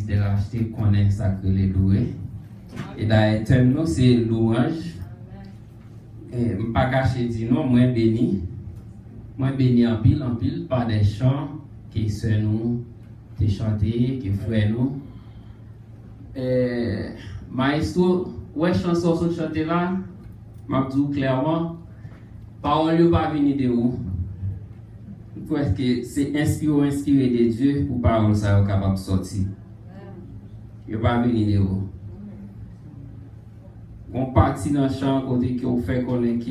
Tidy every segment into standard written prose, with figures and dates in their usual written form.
visiteurs achetés connaissent ça que les louer. Et d'ailleurs, thème nous c'est louange. Et je ne pas cacher dire non, moi béni en pile par des chants qui sont nous, qui chantés, qui frères nous. Maestro, ouais chanson sont chantées là, m'a dit clairement, parole ne pas venir de où. Parce que c'est inspiré de Dieu pour parole ça est capable de sortir. Il ne pas venir de où. On partit dans le chant côté qu'on fait connaître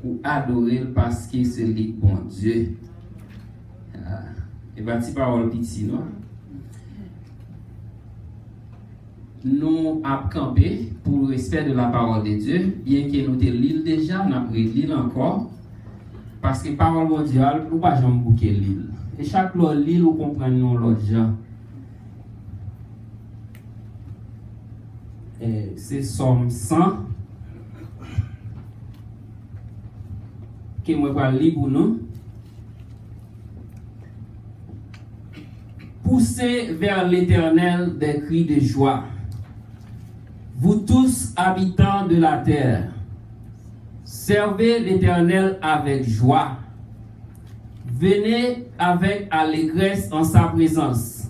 pour adorer parce que c'est le bon Dieu. Et bien, c'est parole petit, non? Nous avons campé pour le respect de la parole de Dieu, bien que nous te l'île déjà, nous avons l'île encore, parce que parole mondiale, nous ne pouvons pas bouquer l'île. Et chaque l'île, nous comprenons l'autre gens. C'est Somme 100 que moi vais lire pour nous. Poussez vers l'Éternel des cris de joie. Vous tous habitants de la terre, servez l'Éternel avec joie. Venez avec allégresse en sa présence.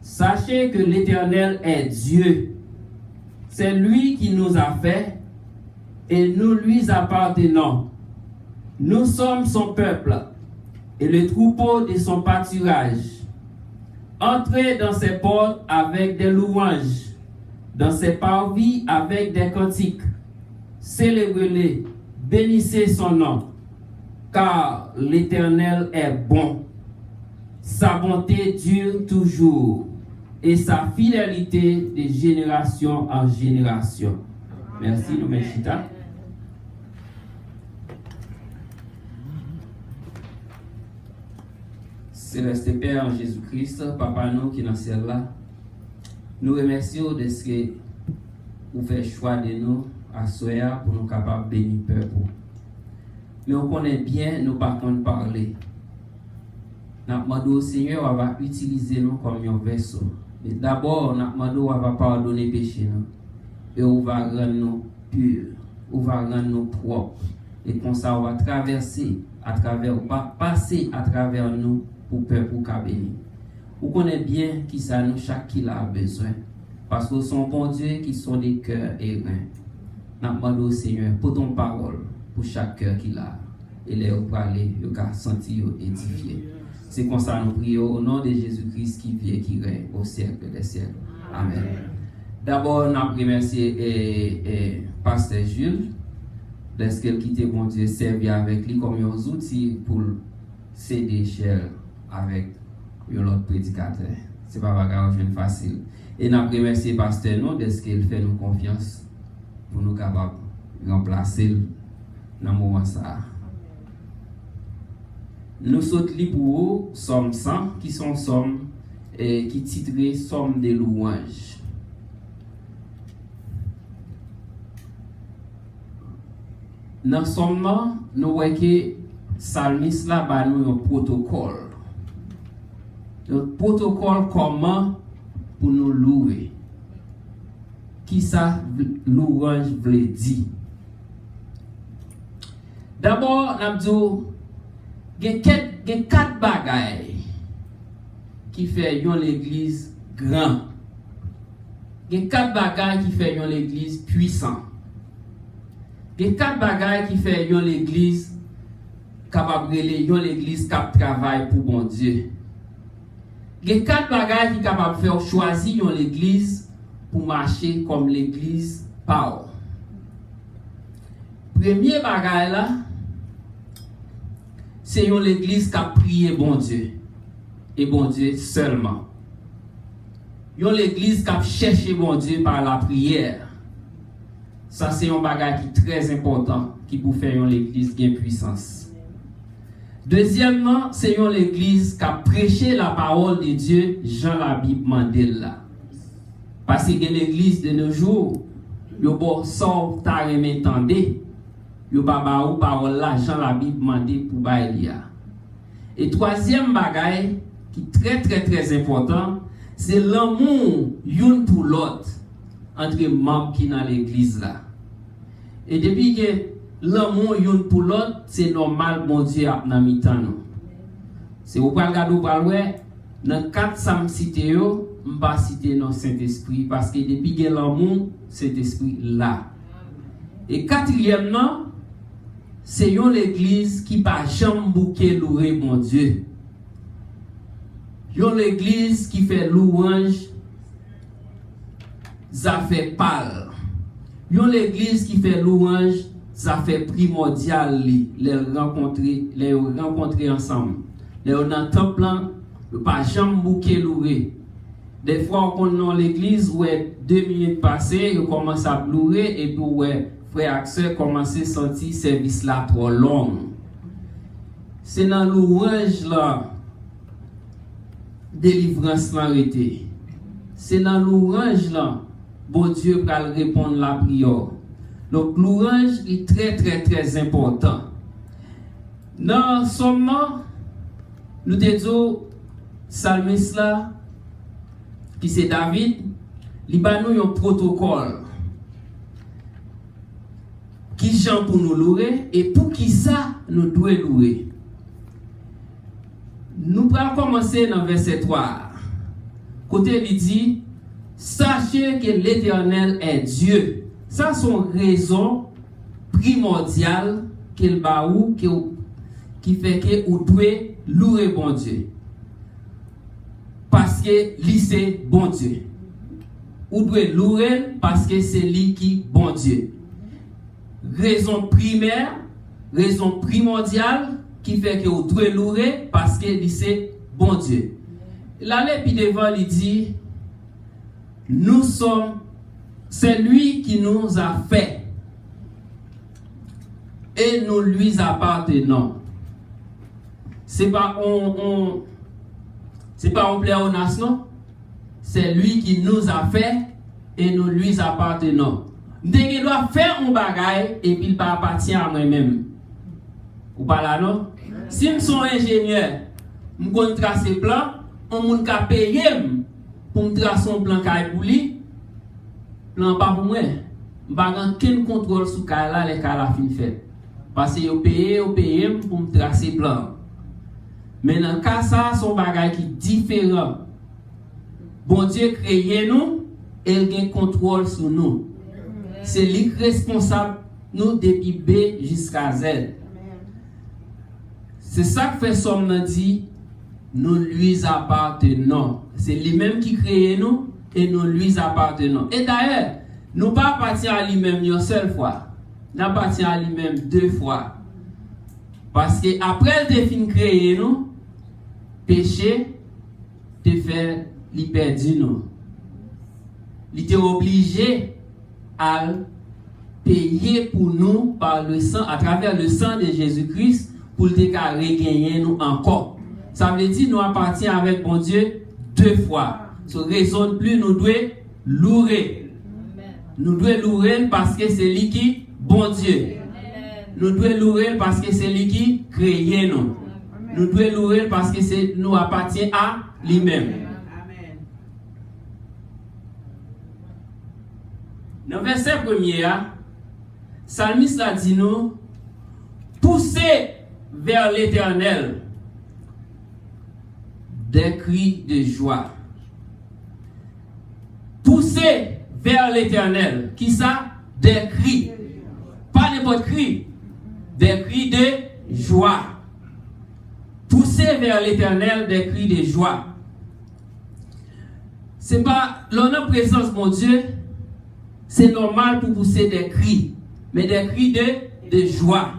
Sachez que l'Éternel est Dieu. C'est lui qui nous a fait et nous lui appartenons. Nous sommes son peuple et le troupeau de son pâturage. Entrez dans ses portes avec des louanges, dans ses parvis avec des cantiques. Célébrez-le, bénissez son nom, car l'Éternel est bon. Sa bonté dure toujours et sa fidélité de génération en génération. Merci, nous Chita. Céleste Père en Jésus-Christ, Papa nous qui est dans le ciel là, nous remercions de ce que vous faites choix de nous à soir pour nous capables de bénir le peuple. Mais on connaît bien, nous par contre parler. Nous demandons au Seigneur, on va utiliser nous comme un vaisseau. Mais d'abord, nous demandons, on va pardonner péché nous. Et on va rendre nous purs, on va rendre nous propres. Et comme ça, on va traverser à travers, on va passer à travers nous pour peuple pour bénir. Vous connaissez bien qui ça nous chaque qui a besoin. Parce que sont bon Dieu qui sont des cœurs et reins. Nous demandons au Seigneur pour ton parole, pour chaque cœur qu'il a. Et les parler, il a senti édifié. C'est comme ça nous prions au nom de Jésus-Christ qui vit et qui règne au siècle des siècles. Amen. D'abord, nous remercions Pasteur Jules parce qu'il quitté bon Dieu servir avec lui comme un outil pour céder cher avec l'autre prédicateur. C'est pas bagarre facile. Et nous remercions Pasteur nous parce qu'il fait nous confiance pour nous capables de remplacer dans le moment ça. Nous sommes pour vous, Somme 100, qui sont sommes qui titrent Somme de louanges. Dans Somme, nous voyons que Salmis là ba nous un protocole. Un protocole comment pour nous louer. Qui ça louange veut dire? D'abord, nous il y a 4 bagailles qui font l'église grand. Il y a 4 bagailles qui font l'église puissant. Il y a 4 bagailles qui font l'église capable de l'église qui travaille pour bon Dieu. Il y a 4 bagailles qui sont capables de faire choisir l'église pour marcher comme l'église par. Premier bagaille là, c'est l'église qui a prié bon Dieu. Et bon Dieu seulement. L'église qui a cherché bon Dieu par la prière. Ça, c'est un bagage qui est très important qui peut faire l'église qui a puissance. Deuxièmement, c'est l'église qui a prêché la parole de Dieu, Jean la Bible mandel là. Parce que l'église de nos jours, yo bon sort ta remetande. Yo pas ba ou parole là Jean la Bible mandé pour baïlia. Et troisième bagaille qui est très très très important, C'est l'amour une pour l'autre entre membres qui dans l'église là. Et depuis que l'amour une pour l'autre, c'est normal bon Dieu a dans mi-temps nous. C'est vous pas regarder ou pas ouais dans 4 Sam cité yo, on pas citer non Saint-Esprit parce que depuis que l'amour, Saint-Esprit là. Et quatrièmement, c'est l'église qui pas jamais bouquet louer mon Dieu. L'église qui fait louange, ça fait pâle. L'église qui fait louange, ça fait primordial les rencontrer ensemble. Les on a temps plein, pas jamais bouquet louer. Des fois on est dans l'église où 2 minutes passées, on commence à louer et puis ouais, frère Axel commence à sentir service là trop long. C'est dans louange là délivrance là été. C'est dans louange là bon Dieu va répondre la prière. Donc louange est très très très important. Dans Somme, nous te disons psalmiste là qui c'est David, il ba nous un protocole qui j'en pour nous louer et pour qui ça nous devons louer. Nous allons commencer dans verset 3. Côté il dit sachez que l'Éternel est Dieu. Ça sont raisons primordiales qu'il ba ou qui fait que vous devez louer bon Dieu. Parce que lui c'est bon Dieu. Vous devez louer parce que c'est lui qui bon Dieu. Raison primaire, raison primordiale qui fait que vous devez louer parce que lui c'est bon Dieu. Là, puis devant, il dit, nous sommes, c'est lui qui nous a fait et nous lui appartenons. C'est pas c'est pas on pléonasme, non? C'est lui qui nous a fait et nous lui appartenons. Dès qu'il doit faire un bagage et puis il pas appartient à moi-même. Ou pas là, non? Si je suis ingénieur, je vais tracer plan, on va payer pour me tracer un plan pour lui. Plan pas pour moi. Je ne vais pas aucun contrôle sur là, les cas la fin fait. Parce que je paye pour me tracer plan. Mais dans le cas ça, son bagage qui est différent. Bon Dieu créé nous et il a un contrôle sur nous. C'est lui responsable nous depuis B jusqu'à Z. C'est ça que fait Somme dit, nous lui appartenons. C'est lui-même qui crée nous et nous lui appartenons. Et d'ailleurs, nous ne pas appartenir à lui-même une seule fois. Nous appartenons à lui-même 2 fois. Parce que après le fin créé nous, péché te fait li perdu nous. Il était obligé à payer pour nous par le sang, à travers le sang de Jésus-Christ, pour te regagner nous encore. Ça veut dire nous appartenons avec bon Dieu 2 fois. So raison de plus nous devons louer. Nous devons louer parce que c'est lui qui bon Dieu. Nous devons louer parce que c'est lui qui crée nous. Nous devons louer parce que c'est nous appartient à lui-même. Dans le verset 1er, Psalmiste a dit nous, poussez vers l'Éternel des cris de joie. Poussez vers l'Éternel. Qui ça? Des cris. Pas n'importe cri. Des cris de joie. Poussez vers l'Éternel des cris de joie. C'est pas l'honneur présence mon Dieu. C'est normal pour pousser des cris, mais des cris de joie.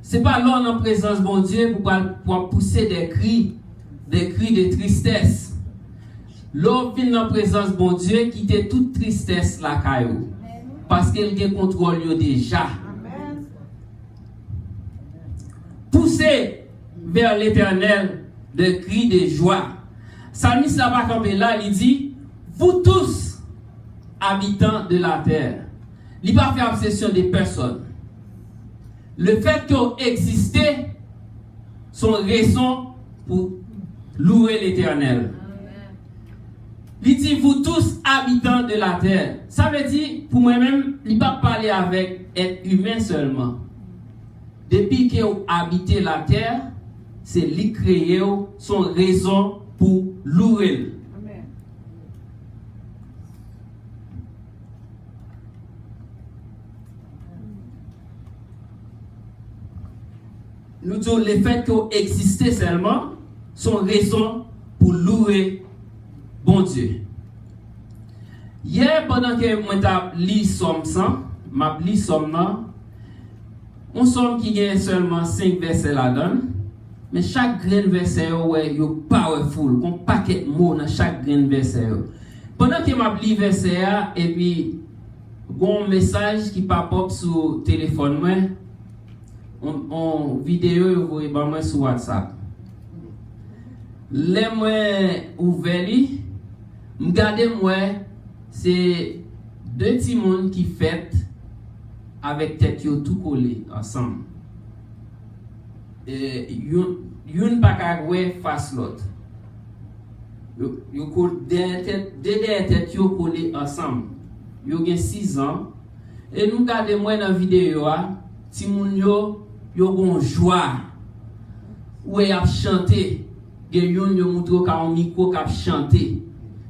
C'est pas l'honneur en présence mon Dieu pour pousser des cris de tristesse. L'homme vient en présence bon Dieu quitter toute tristesse la caillou, parce qu'il a contrôle déjà. Poussez vers l'Éternel des cris de joie. Psalmiste là-bas campé là, il dit, vous tous habitants de la terre. Il ne va pas faire obsession des personnes. Le fait qu'ils existent sont raison pour louer l'Éternel. Il dit, vous tous habitants de la terre. Ça veut dire, pour moi-même, il ne va pas parler avec être humain seulement. Depuis que vous habitez la terre, c'est lui créer son raison pour louer. Amen. Nous disons le fait que vous existez seulement, son raison pour louer bon Dieu. Hier, pendant que moi lis Somme 100, m'a li Somme nan, on somme qui gagne seulement 5 versets là-dedans, mais chaque grain verset ouais, yo powerful, on paquet mots dans chaque grain verset. Pendant que m'a li verset et puis un message qui pop sur téléphone moi, en vidéo vous voyez sur WhatsApp. Les moi ouvert li, m'gade moi c'est deux petits monde qui fêtent avec tête yo tout collé ensemble. Et yon pas ka wè face l'autre. Yo derrière tête yo collé ensemble. Yo gen 6 ans et nous gade moi dans vidéo a, ti moun yo gon joie. Ou y a chanter. Gen yon yo montre ka un micro ka chanter.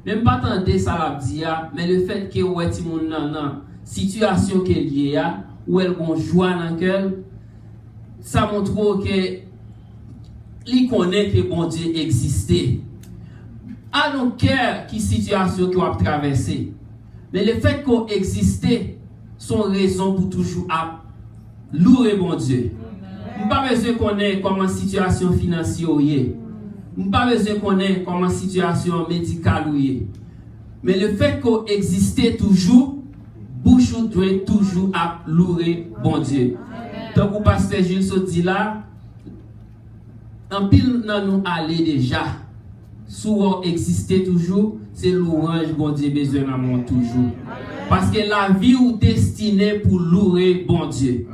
Même pas tande ça la dit mais le fait que ouais ti moun nan situation que lié a ou elle gon joie dans cœur ça montre que li connaît que bon Dieu existait. À nos cœurs qui situation qu'on a traversé. Mais le fait qu'on existait sont raison pour toujours à louer bon Dieu. Nous pas besoin connaître comment situation financière est. Nous pas besoin connaître comment situation médicale est. Mais le fait qu'on existait toujours bouche doit toujours à louer bon Dieu. Donc le pasteur Jules se dit là en pile nan nous aller déjà. Souvent exister toujours, c'est louange bon Dieu besoin d'amour toujours. Parce que la vie ou destinée pour louer bon Dieu.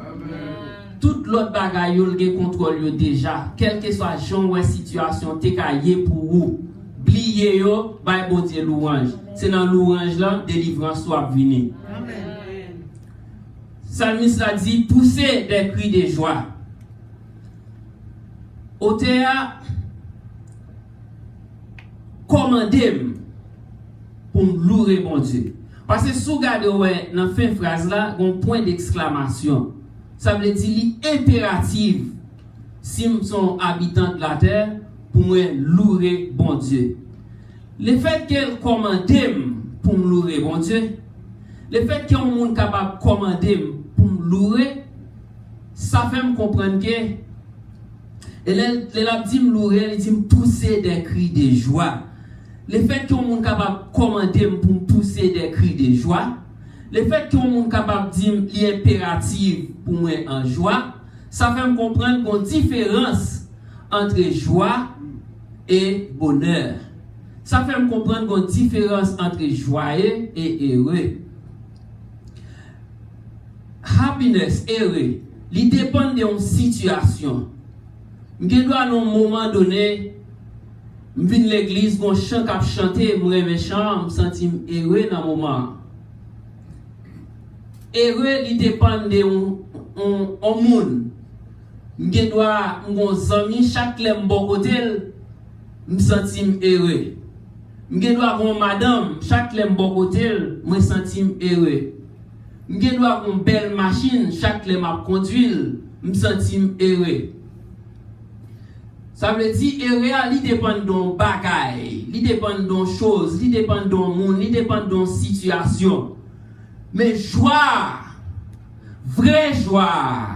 Toute l'autre bagaille yo le contrôle déjà, quelle que soit genre ou situation te caillé pour vous. Blier yo, bay bon Dieu louange. C'est dans louange là délivrance soit venir. Amen. Psalmiste a dit poussez des cris de joie. Auteur commandez pour louer mon Dieu. Parce que si vous regardez dans la fin de phrase là, un point d'exclamation. Ça veut dire impératif si nous sommes habitants de la terre pour moi louer bon Dieu. Le fait qu'elle commande pour me louer bon Dieu, le fait qu'il y a un monde capable de commander pour me louer, ça fait me comprendre que elle a dit me louer, elle dit me pousser des cris de joie. Le fait qu'il y a un monde capable de commander pour me pousser des cris de joie, le fait qu'il y a un monde capable de dire l'impératif pour moi en joie, ça fait me comprendre qu'il y a une différence entre joie et bonheur. Ça fait me comprendre qu'il y a une différence entre joyeux et heureux. Happiness, heureux, il dépend d'une situation. Je dois à un moment donné, je viens de l'église, je chante, chanter, je me chant, je me sens heureux dans le moment. Heureux, il dépend de un monde. Je dois à un ami, chaque lème bon côté, je me sens heureux. Je dois à une madame, chaque lème bon côté, je me sens heureux. Je dois à une belle machine, chaque lème à conduire, je me sens heureux. Ça veut dire heureux, il dépend de bagaille, il dépend de choses, il dépend de monde, il dépend de situation. Mais joie, vraie joie,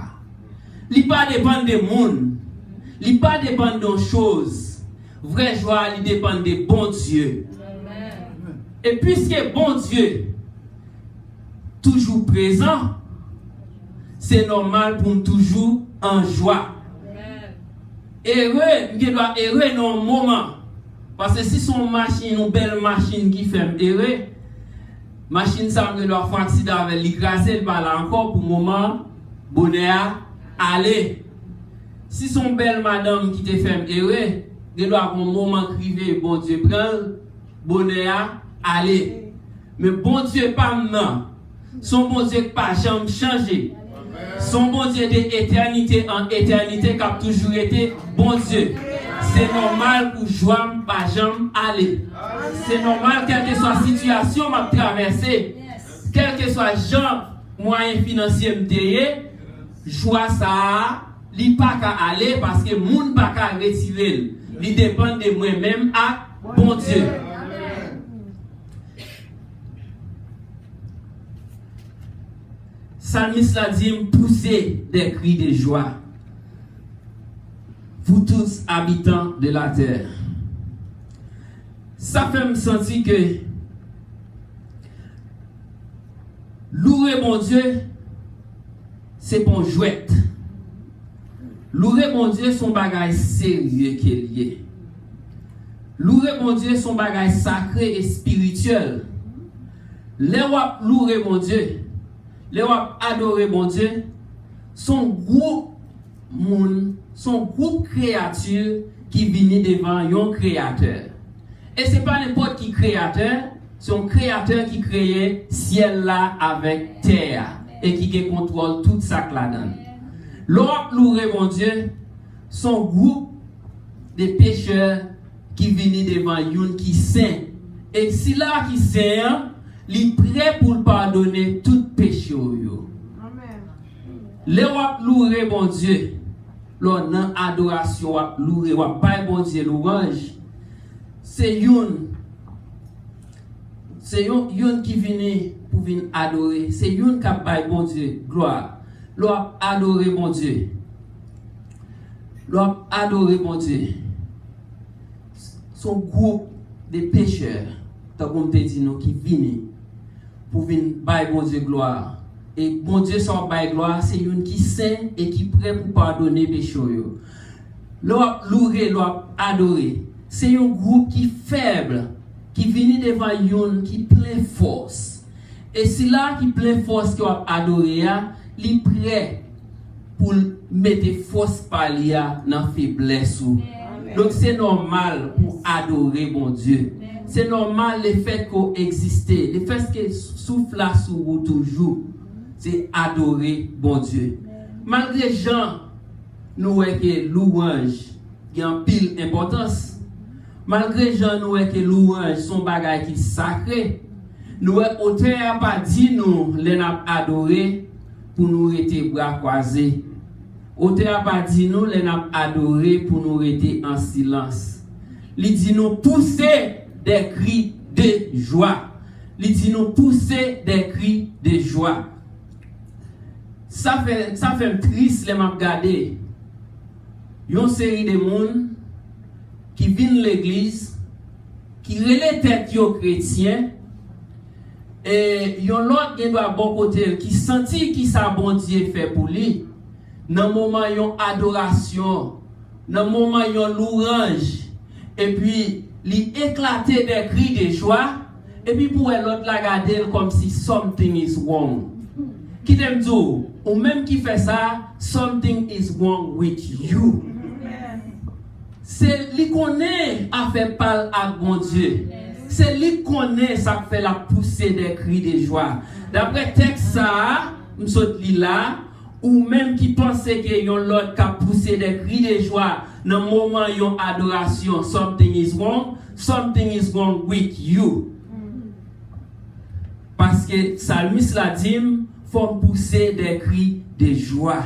il pas dépend de monde, il pas dépend de choses. Vraie joie, il dépend de bon Dieu. Amen. Et puisque bon Dieu toujours présent, c'est normal pour nous toujours en joie. Heureux, il doit heureux dans un moment. Parce que si son machine, une belle machine qui fait heureux, machine ça me doit faire accident avec l'écraser par là encore pour moment, bonheur, aller. Si son belle madame qui te fait heureux, il doit avoir un moment crivé, bon Dieu prend, bonheur, aller. Mais bon Dieu pas maintenant. Son bon Dieu pas jamais changé. Son bon Dieu d'éternité en éternité qui a toujours été bon Dieu. C'est normal pour joie pas jamais aller. C'est normal quelle que soit la situation m'a traversé, quel que soit genre moyen financier m'déyé, joie ça li pas qu'à aller parce que moun pas qu'à retirer. Li dépend de moi-même à bon Dieu. Psalmiste l'a dit, poussez des cris de joie, vous tous habitants de la terre. Ça fait me sentir que louer mon Dieu, c'est pour jouet. Louer mon Dieu, son bagage sérieux qui est lié. Louer mon Dieu, son bagage sacré et spirituel. Les wap louer mon Dieu, les wap adorer mon Dieu, son groupe moun, son groupe créature qui vient devant un créateur. Et ce n'est pas n'importe qui créateur, c'est un créateur qui crée ciel là avec terre et qui contrôle tout ça que là-dedans. L'autre louer mon Dieu, son groupe de pécheurs qui viennent devant un qui saint. Et si là qui saint, il est prêt pour pardonner tout péché. L'autre louer mon Dieu, l'autre dans adoration, louer, pas bon Dieu louange. C'est une qui vient pour venir adorer. C'est une qui a bon Dieu gloire. L'on adorer mon Dieu. L'on adorer mon Dieu. Son groupe de pécheurs, comme te dit nous, qui viennent pour venir bailler bon Dieu gloire. Et bon Dieu sans bailler gloire, c'est une qui saint et qui prêt pour pardonner péché. L'on louer, l'on adorer. C'est un groupe qui faible, qui vient devant une qui plein force. Et c'est là qui plein force qui va adorer, il est prêt pour mettre force par l'IA dans la faiblesse. Donc c'est normal pour adorer bon Dieu. C'est normal le fait qu'on existe, le fait que souffle là sur vous toujours, c'est adorer bon Dieu. Malgré gens, nous voyons que louange qui a une pile importance. Malgré gens nous que louange son bagage qui sacré, nous auteur pas dit nous les n'a adoré pour nous rester bras croisés. Auteur pas dit nous les n'a adoré pour nous rester en silence. Il dit nous pousser des cris de joie. Il dit nous pousser des cris de joie. Ça fait triste les m'a regarder. Une série de monde qui viennent l'église, qui relève tête aux chrétiens, et yon l'autre qui doit bon côté, qui sentit qui sa bon Dieu fait pour lui, dans le moment yon adoration, dans le moment yon louange, et puis il éclatait des cris de joie, et puis pour l'autre la garder comme si something is wrong. Qui t'aime dire, ou même qui fait ça, something is wrong with you. C'est lui qui connaît à faire parler à bon Dieu. C'est lui qui connaît ça fait la poussée des cris de joie. D'après texte ça, nous sommes là, ou même qui pensait que yon l'autre qui a poussé des cris de joie dans le moment yon adoration, something is wrong with you. Parce que Psalmiste l'a dit, faut pousser des cris de joie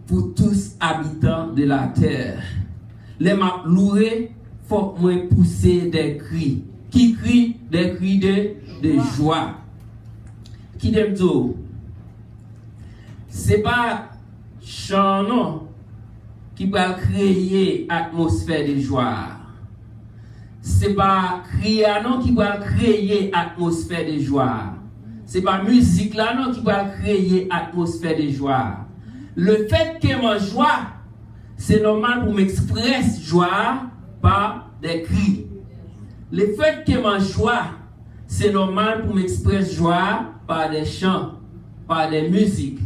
pour tous habitants de la terre. Les m'a loué, faut moi pousser des cris. Qui crie des cris de joie. Qui t'aime tout? C'est pas chant non qui va créer atmosphère de joie. C'est pas crier non qui va créer atmosphère de joie. C'est pas musique là non qui va créer atmosphère de joie. Le fait que moi joie, c'est normal pour m'exprimer joie par des cris. Le fait que moi joie, c'est normal pour m'exprimer joie par des chants, par des musiques.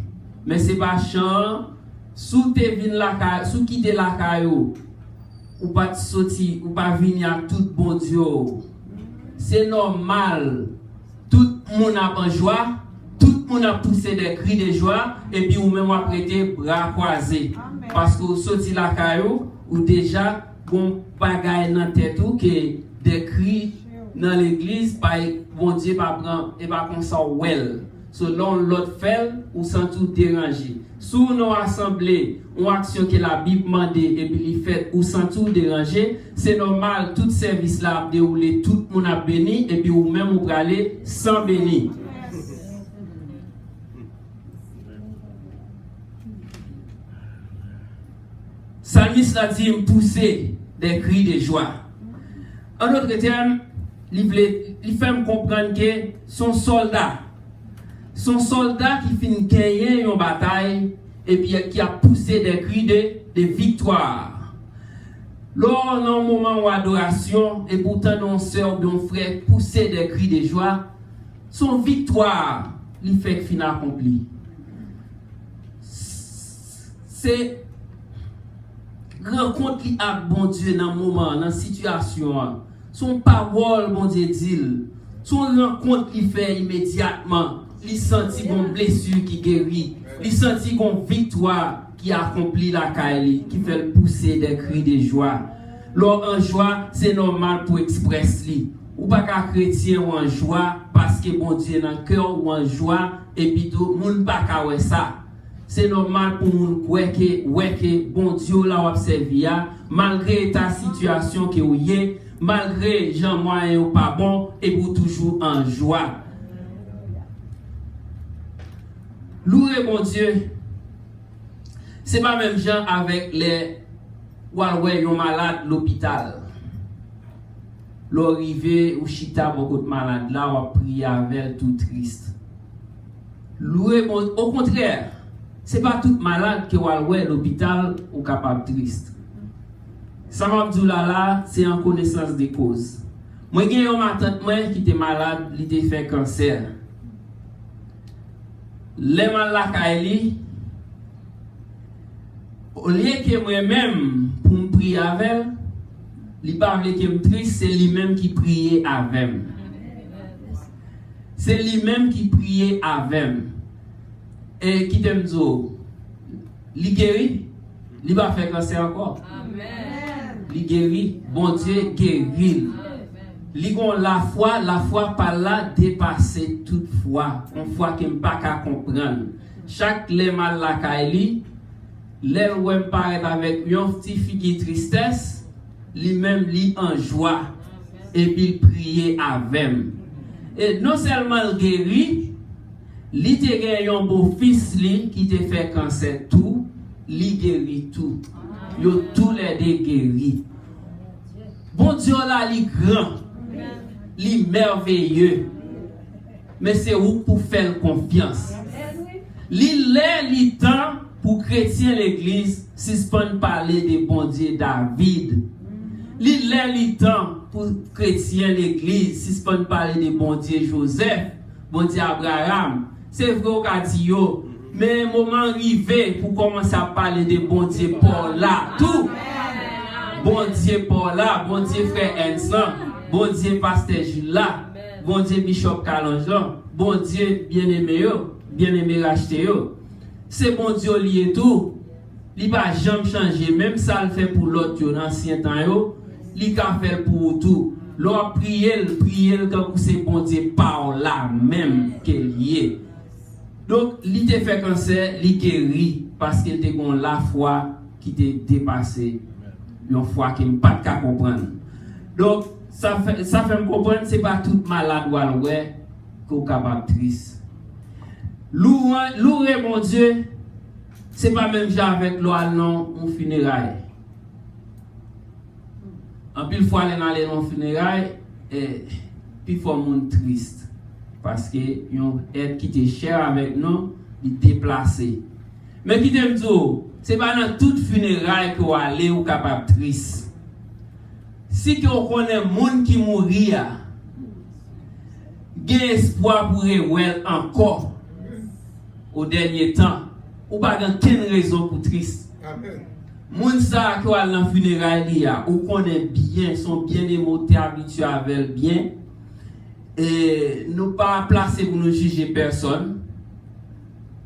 Mais c'est pas chant sous tes vins la sous quitter la caillou ou pas sortir ou pas venir à tout bon Dieu. c'est normal. Tout le monde a en joie, tout le monde a poussé des cris de joie, et puis ou même a prêté bras croisés. Parce que vous sortez la caillou, ou déjà, bon bagaille dans la tête, ou que des cris dans l'église, bon Dieu, pas prendre, et pas comme ça, well. Selon l'autre fait, ou sans tout déranger. Sous nos assemblées, ou action que la Bible demande et puis il fait ou sans tout déranger, c'est normal, tout service là a déroulé, tout le monde a béni, et puis ou même ou aller sans béni. Psalmiste a dit pousser des cris de joie. En d'autres termes, il fait me comprendre que son soldat qui finit gagner une bataille et puis qui a poussé des cris de victoire. Lors d'un moment d'adoration, et pourtant nos sœurs, nos frères pousser des cris de joie, son victoire, il fait que fin accompli. C'est rencontre qui a bon Dieu dans le moment, dans la situation. Son parole, bon Dieu dit, son rencontre qui fait immédiatement. Il sentit une blessure qui guérit. Il sentit une victoire qui accomplit la caille, qui fait pousser des cris de joie. Lors en joie, c'est normal pour expresser. Ou pas qu'un chrétien ou en joie, parce que bon Dieu dans le cœur ou en joie, et puis tout le monde pas qu'à ça. C'est normal pour nous que bon Dieu l'a observé, malgré ta situation que vous y malgré Jean moyen pas bon, et vous toujours en joie. Louer mon Dieu, c'est pas même gens avec les walwe yon malade l'hôpital. L'arrivée ou chita beaucoup de malades là, on prie avec tout triste. Louer mon, au contraire, c'est pas tout malade que walwe l'hôpital ou capable triste. Ça m'a dit là, c'est en connaissance des causes. Moi j'ai un tante moi qui était malade, il était fait cancer. Les malades kaili au lieu que moi-même pour me prier avec elle, il parle que me triste, c'est lui-même qui priait avec. C'est lui-même qui priait avec. Et qui t'aime dire, il guérit, il va faire cancer encore. Il guérit, bon Dieu guérit. Il a la foi par là dépasser toute foi, une foi qui ne pas qu'à comprendre. Chaque les mal la kaili, les où paraît avec une petite tristesse, lui-même lui en joie et puis il priait avec. Et non seulement il guérit, il te gagné un beau fils qui te fait cancer tout, il guérit tout. Yo tous les deux guéris. Bon Dieu là, il grand. Li merveilleux, mais c'est où pour faire confiance. Li temps pour chrétien l'église suspend parler de bon Dieu David. Li temps pour chrétien l'église suspend parler de bon Dieu Joseph, bon Dieu Abraham. C'est vrai au cadio, mais moment arrivé pour commencer à parler de bon Dieu Paul là, tout. Bon Dieu Paul là, bon Dieu frère Ensan. Bon Dieu, pasteur Jules là, bon Dieu, Bishop Calonjon, bon Dieu, bien-aimé racheté. C'est bon Dieu lié tout. Il ne va jamais changer, même ça le fait pour l'autre dans l'ancien temps, il va faire pour tout. L'on prier comme c'est bon Dieu par là même qu'il y est. Donc, il te fait cancer, il guérit parce qu'il te la foi qui t'a dépassé, une foi qui ne pas qu'à comprendre. Donc, ça fait me comprendre que ce n'est pas tout malade ou ouais qu'on est capable triste. Louer mon Dieu, ce n'est pas même genre avec l'oal non ou funérailles. En plus, fois aller dans les non funérailles, et puis il faut monde triste. Parce que yon aide qui était cher avec nous, il déplacé. Mais qui t'aime dire, ce n'est pas dans toute funérailles qu'on aller ou capable triste. Si on connaît les gens qui mourent, il y a espoir pour eux encore au dernier temps. Ou pas aucune raison pour triste. Les gens qui ont dans funérailles, ou connaît bien, sont bien émotés, habitués avec bien. et nous pas placés pour nous juger personne.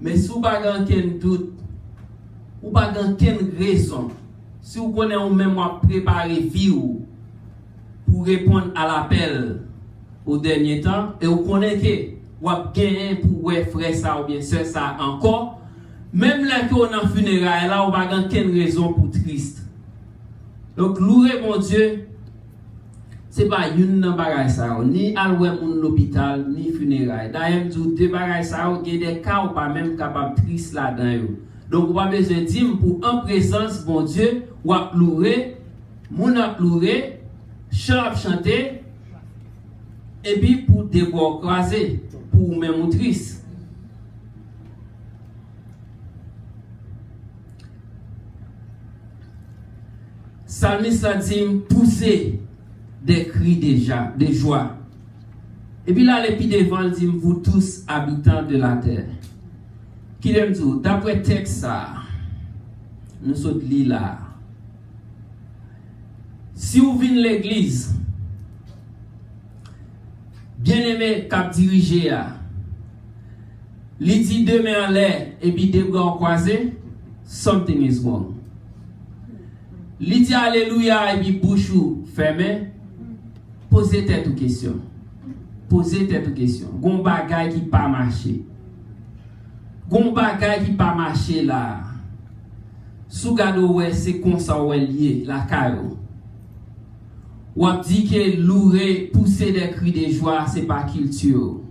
Mais si vous n'avez pas aucun doute, ou pas aucune raison, si vous connaissez ou même préparer vie pour répondre à l'appel au dernier temps, et vous connaissez que vous avez gagné pour frère ça ou bien soeur ça encore, même là qu'on est en funérailles, là, vous n'avez pas aucune raison pour triste. Donc, louer mon Dieu, ce n'est pas une bagage ça, ni allouer l'hôpital, ni funérailles. D'ailleurs, deux bagages ça, il y a des cas où pas même capable triste là-dedans. Donc, on a besoin de dire pour en présence, bon Dieu, ou à louer, moun a louer, chant chanter, et puis pour des bois croisés, pour même triste. Psalmiste a dit pousser des cris de joie. Et puis là, l'épi devant, il dit vous tous habitants de la terre. Qui l'aime tout? D'après le texte, ça, nous sommes là. Si vous venez l'église, bien aimé, cap dirigé, il dit deux mains en l'air et puis deux bras croisés, something is wrong. Il dit alléluia et puis bouche fermée, posez tête aux questions. Posez tête aux questions. Gon bagay qui pas marché. Gon bagay qui pas marché là. Sou gado ouais c'est comme ça ouais lié la caillou. Ou a dit que louer pousser des cris de joie c'est pas culture.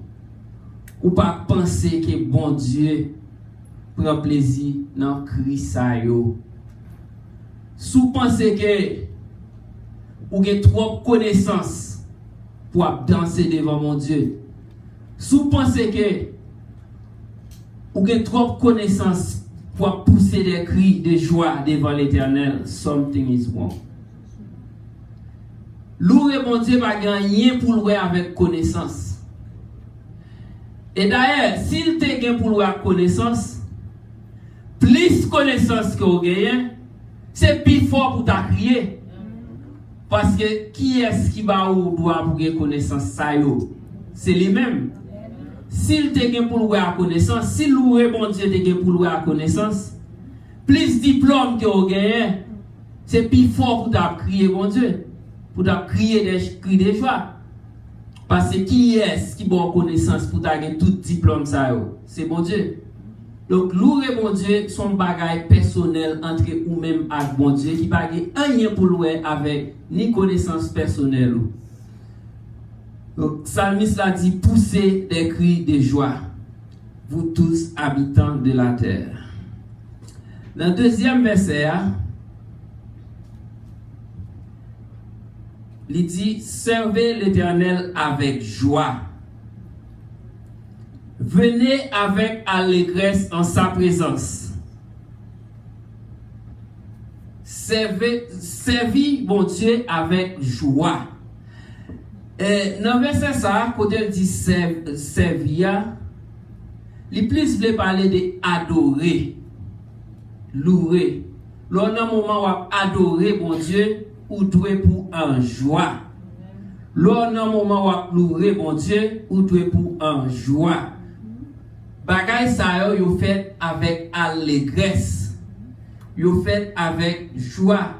Ou pas penser que bon Dieu prend plaisir dans cri ça yo. Sou pensez que ou avez trop connaissance pour danser devant mon Dieu. Sou pensez que ou avez trop connaissance pour pousser des cris de joie devant l'Éternel, something is wrong. Louer mon Dieu pas gagner pour louer avec connaissance. Et d'ailleurs, s'il te gagne pour louer avec connaissance, plus connaissance que vous gagnez, c'est plus fort pour ta crier. Parce que qui est-ce qui va ou doit pour gagner connaissance ça yo? C'est lui-même. S'il te gagne pour louer à connaissance, si louer bon Dieu te gagne pour louer à connaissance, plus diplôme que vous gagnez, c'est plus fort pour ta crier bon Dieu, pour ta crier des cris de joie. Parce que qui est-ce qui a connaissance pour ta gagner tout diplôme ça yo? C'est bon Dieu. Donc, louer bon Dieu, son bagage personnel entre ou même avec bon Dieu, qui n'a rien pour louer avec ni connaissance personnelle. Donc, Psalmiste a dit poussez des cris de joie, vous tous habitants de la terre. Dans le deuxième verset, il dit servez l'Éternel avec joie. Venez avec allégresse en sa présence. Servis bon Dieu avec joie. Et dans le verset ça, quand il dit servir, il plus veut parler de adorer, louer. Lors d'un moment où adorer bon Dieu, ou doit pour en joie. Lors d'un moment où louer bon Dieu, ou doit pour en joie. Bagay sa yo fait avec allégresse. Yo fait avec joie.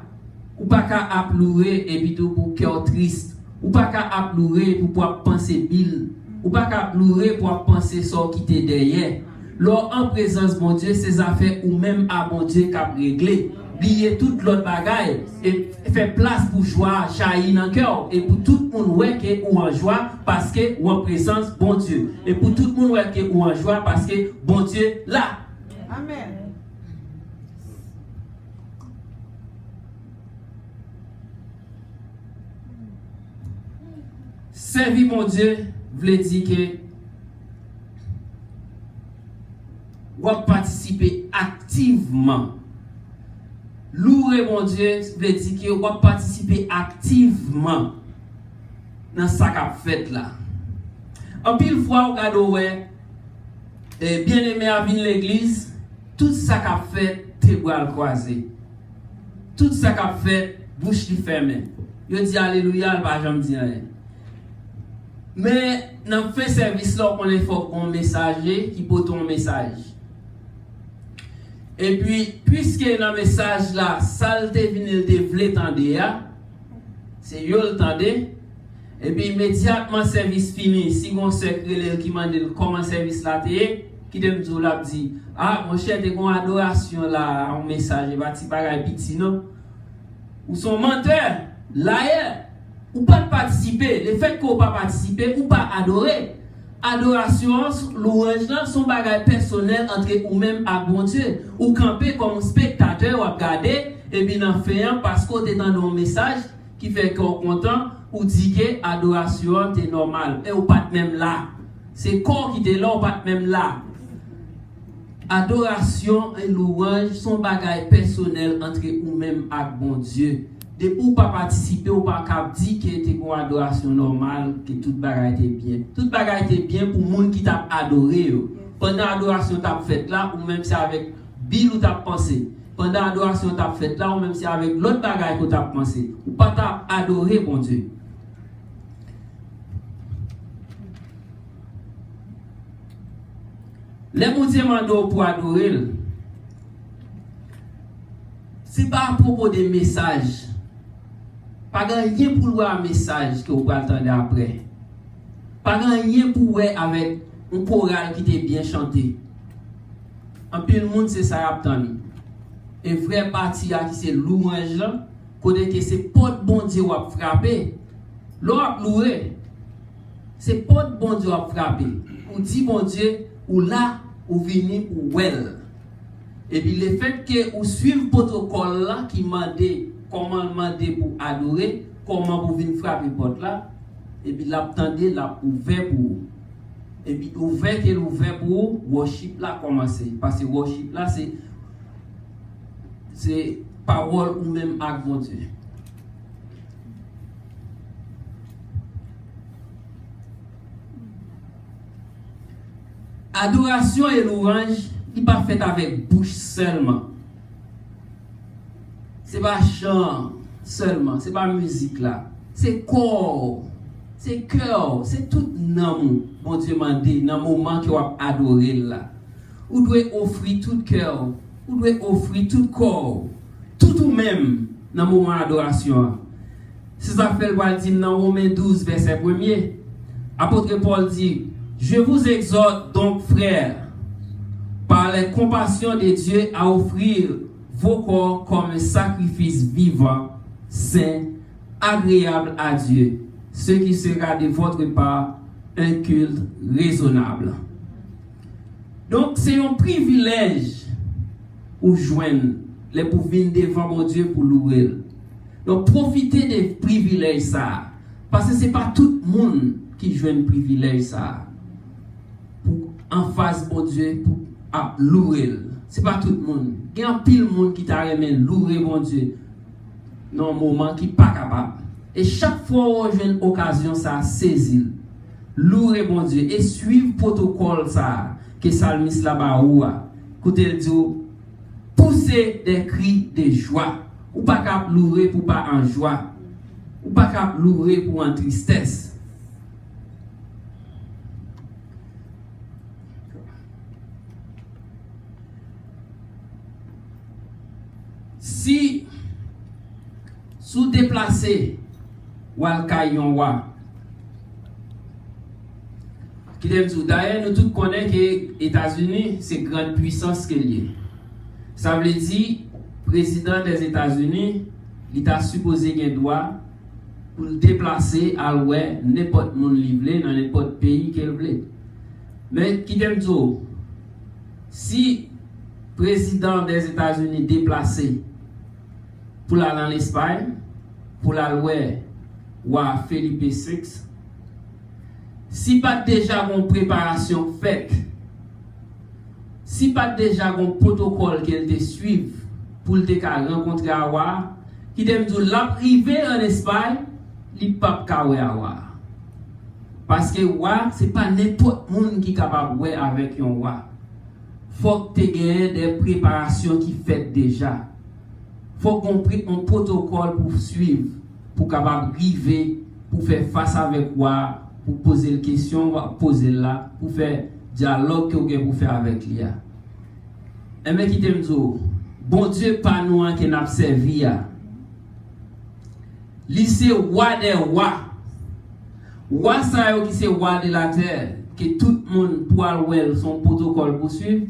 Ou pas qu'à pleurer et puis tout pour cœur triste. Ou pas qu'à pleurer pour pouvoir penser bill. Ou pas qu'à pleurer pour penser ça qui t'est derrière. Lors en présence bon Dieu, ces affaires ou même à bon Dieu qu'a réglé. Oubliez toute l'autre bagaille et fait place pour joie jaillir dans le cœur et pour tout le monde ouais que ou en joie parce que ou en présence bon Dieu et pour tout le monde ouais que ou en joie parce que bon Dieu là. Amen. Servir mon Dieu veut dire que ou participer activement. Louer mon Dieu veut dire que vous participer activement dans ce qu'a fait là. En pile fois, vous regardez, bien aimé à venir l'église, tout ça qu'a fait, tes bras croisés. Tout ça qu'a fait, bouche qui fermée. Yo dit alléluia, pas jamais dire rien. Mais dans fait service là, on faut un messager qui porte un message. Et puis, puisque dans le message là, ça te venu te vle tande, c'est yo le tande. Et puis immédiatement service fini, si on secret qui m'a dit comment service là te, qui te dit là dit, ah mon cher, t'es une adoration là, un message, pas ti bagay petit non. Ou son menteur, là ou pas participer, le fait qu'on pas participer ou pas adorer. Adoration, louange là, son bagage personnel entre ou même à bon Dieu. Ou camper comme spectateur ou regarder et bien en faisant parce qu'on est dans un message qui fait qu'on est content ou dit que adoration est normal et ou pas même là. C'est corps qui est là ou pas même là. Adoration et louange sont bagages personnels entre ou même à bon Dieu. De ou pas participer ou pas cap dire que était une adoration normale, que toute bagage était bien. Toute bagage était bien pour monde qui t'a adoré. Pendant l'adoration t'a fait là ou même si avec Bill ou t'a pensé. Pendant l'adoration t'a fait là ou même si avec l'autre bagage que t'a pensé. Ou pas t'a adoré bon Dieu. Les mon Dieu mando pour adorer. C'est pas à propos des messages. Pas rien pour voir un message que vous pouvez attendre après. Pas rien pour voir avec un choral qui était bien chanté. En plus, le monde, c'est ça attendre. Et vrai partie qui c'est louange là, côté que c'est pas de bon Dieu à frapper. L'on a loué. C'est pas de bon Dieu à frapper. On dit bon Dieu, ou là, ou venir ou well. Et puis le fait que vous suivez le protocole là qui m'a dit comment demander pour adorer, comment vous venir frapper porte là, et puis l'attendez là ouvert pour vous. Et puis ouvert pour vous, worship là commencer parce que worship là c'est parole ou même acte de Dieu. Adoration et louange, il pas fait avec bouche seulement. C'est pas chant seulement, c'est pas musique là. C'est corps, c'est cœur, c'est tout nom. Bon Dieu m'a dit, dans le moment que vous adorez là. Vous devez offrir tout cœur, vous devez offrir tout corps, tout ou même dans le moment d'adoration. C'est ça fait le dire dans Romains 12, verset 1er. Apôtre Paul dit, je vous exhorte donc, frères, par la compassion de Dieu, à offrir vos corps comme un sacrifice vivant, saint, agréable à Dieu, ce qui sera de votre part un culte raisonnable. Donc, c'est un privilège pour joindre les pour venir devant mon Dieu pour louer. Donc, profitez des privilèges ça, parce que ce n'est pas tout le monde qui joue un privilège ça. En face bon Dieu pour louer. C'est pas tout le monde. Il y a un pile monde qui t'a aimé louer mon Dieu dans un moment qui n'est pas capable. Et chaque fois où on a une occasion, ça saisit. Louer bon Dieu et suivre le protocole ça que Salmis là-bas ou écoutez le Dieu, pousser des cris de joie. Ou pas capable louer pour pas en joie. Ou pas capable louer pour en tristesse. Si sous déplacé ou al kayon wa qui d'ailleurs nous tous connaissons que les États-Unis c'est grande puissance qu'il y a. Ça veut dire président des États-Unis il a supposé qu'il doit pour le déplacer à l'ouest n'importe monde livré dans n'importe pays qu'il veut. Mais qui t'aime dire si président des États-Unis déplacé pour aller en Espagne, pour aller ou à Philippe VI, si pas déjà une préparation faite, si pas déjà un protocole qu'elle te suive pour te rencontrer à Wa, qui t'aime dire la privée en Espagne, il ne peut pas avoir. Parce que Wa, ce n'est pas n'importe monde qui est capable de avec un Wa. Il faut que tu aies des préparations qui faites déjà. Il faut qu'on prenne un protocole pour suivre, pour capable arriver, pour faire face avec quoi pour poser une question, poser là, pour faire dialogue que vous avez pour faire avec lui. Et mais qui t'aime dire, bon Dieu, pas nous qui n'a servi. Lui c'est roi des rois. Roi ça qui c'est roi de la terre, que tout le monde pour aller son protocole pour suivre.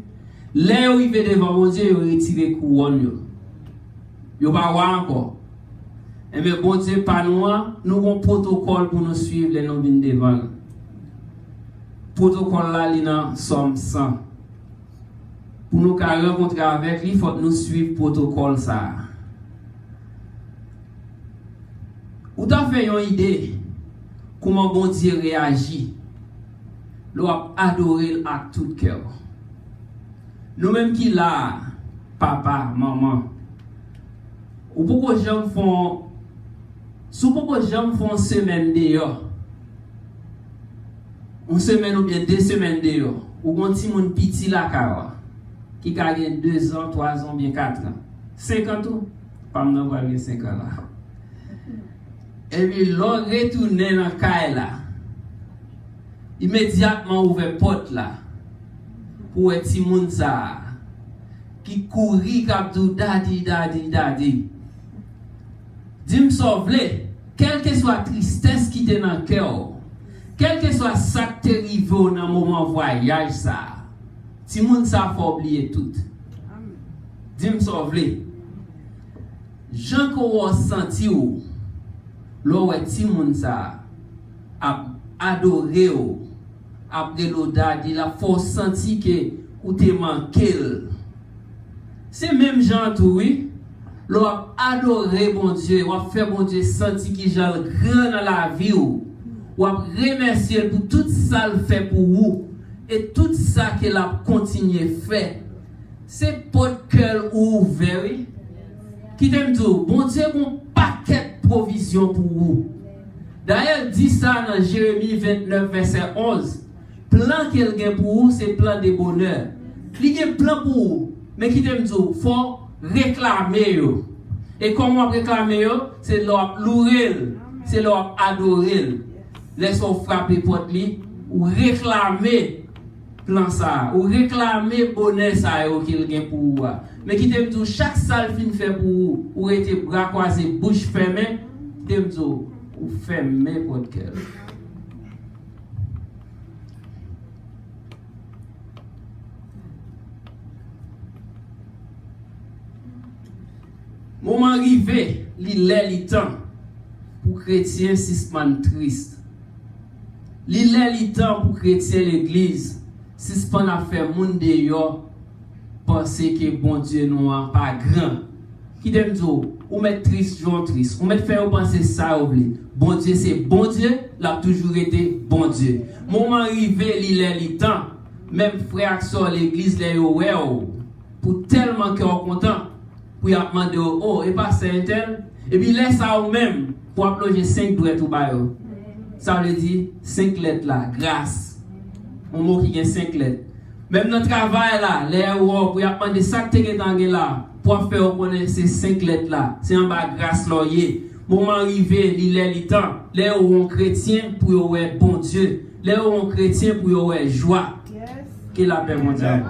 Là où il va devant mon Dieu, il retire couronne. Il va voir encore. Et mais bon Dieu, pas nous avons un protocole pour nous suivre les noms devant. Protocole là, il est Somme 100. Pour nous rencontrer avec lui, il faut nous suivre le protocole ça. Vous avez une idée comment bon Dieu réagit? Nous avons adoré à tout cœur. Nous-mêmes qui là, papa, maman, ou pourquoi les gens font, une semaine dehors, une semaine ou bien 2 semaines dehors, ou un petit monde petit là, qui a 2 ans, 3 ans, bien 4 ans, 50 ans, pas maintenant pas 5 ans là. Et puis l'on retourne dans la caille là, immédiatement ouvert porte là, pour un petit monde ça, qui courit comme tout dadi. Dis-moi sauve-le, quelle que soit la tristesse qui est dans le cœur, quel que soit ça qui est arrivé dans le moment voyage ça, si monde ça faut oublier tout. Dis-moi sauve-le. Jean qu'on senti ou l'on ti monde ça a adoré ou après l'audace, il a fort senti que ou te manqué. C'est même Jean tout oui, l'on a adoré bon Dieu, on a fait bon Dieu senti qu'il j'ai grand dans la vie ou a remercier pour tout ça le fait pour vous et tout ça qu'elle a continué faire. C'est pour cœur ouvert qui t'aime tout. Bon Dieu un paquet de provisions pour vous. D'ailleurs dit ça dans Jérémie 29 verset 11. Plan qu'elle a pour vous, c'est plan de bonheur. Il y a un plan pour vous, mais qui t'aime tout, il faut réclamer. Et comment réclamer? C'est leur louer, c'est leur adorer. Laissez-vous frapper porte lui, ou réclamer plan ça, ou réclamer bonheur ça qu'il a pour vous. Mais qui t'aime tout, chaque salle fin fait pour vous, ou était bras croisés, bouche fermée, t'aime tout, ou fermez votre cœur. Moment arrivé, il est temps pour chrétien suspendre triste. Il est temps pour chrétien l'église suspendre à faire monde dehors penser que bon Dieu nous a pas grand. Qui t'aime dire ou mettre triste jour triste, ou mettre faire penser ça oublie. Bon Dieu c'est bon Dieu, l'a toujours été bon Dieu. Moment arrivé, il est temps même frère sur l'église les ouais pour tellement que on content pour y demander oh et pas c'est tel et puis laisse ça ou même pour appeler 5 doigts tout bas. Ça veut dire 5 lettres là, grâce. Un mot qui a 5 lettres. Même notre travail là, les pour y demander ça que tu dans là pour faire connaître ces 5 lettres là. C'est en bas grâce loyer. Moment arrivé, il est le temps. Les on chrétien pour y bon Dieu. Les on chrétien pour y joie. Que la paix mondiale.